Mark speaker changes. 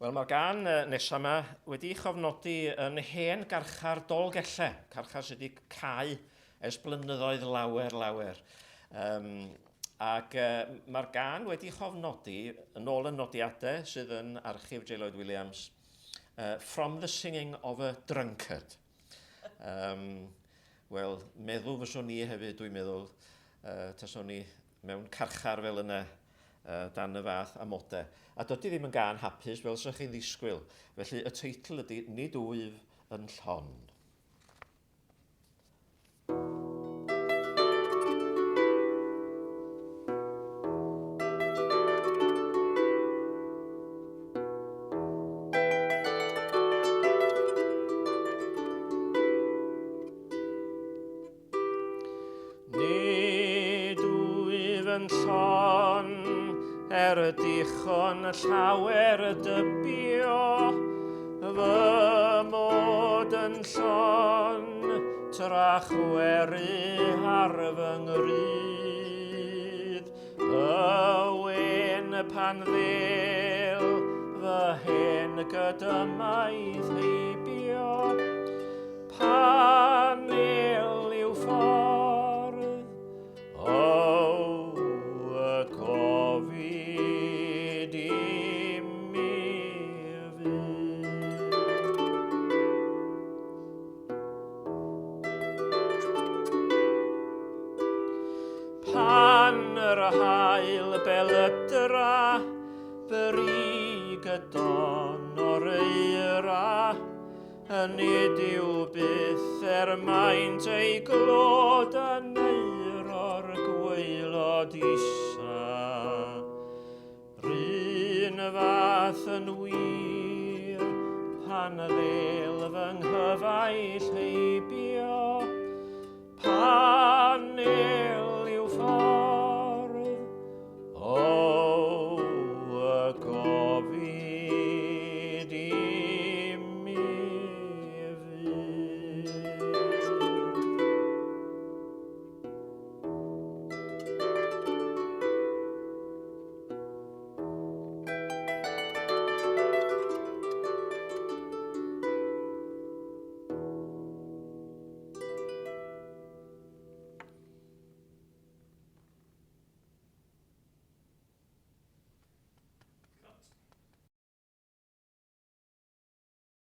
Speaker 1: Wel, mae'r gan nesaf yma wedi chofnodi yn hen garchar Dolgellau, carchar sydd wedi cael ers blynyddoedd lawer. Ac mae'r gan wedi chofnodi yn ôl y nodiadau sydd yn archif Lloyd Williams, From the Singing of a Drunkard. Wel, meddwl fyswn ni hefyd, dwi'n meddwl, taswn ni mewn carchar fel yna, dan y fath amodau. A dydy ddim yn gan hapus fel sy'ch chi'n ddisgwyl. Felly y teitl ydy Nid Wyf yn Llon. Nid wyf yn llon, dichon llawer dybio, fy mod yn llon, tra chweru ar fy ngrydd. Y wen pan ddel, fy hen gydymaidd heibio, pan el i'w ffordd, hael belydra, brig y don o'r eira, nid yw byth maint ei glod yn eir o'r gwaelod isa. Rhyn fath yn wir, pan ddel fy nghyfaill heibio,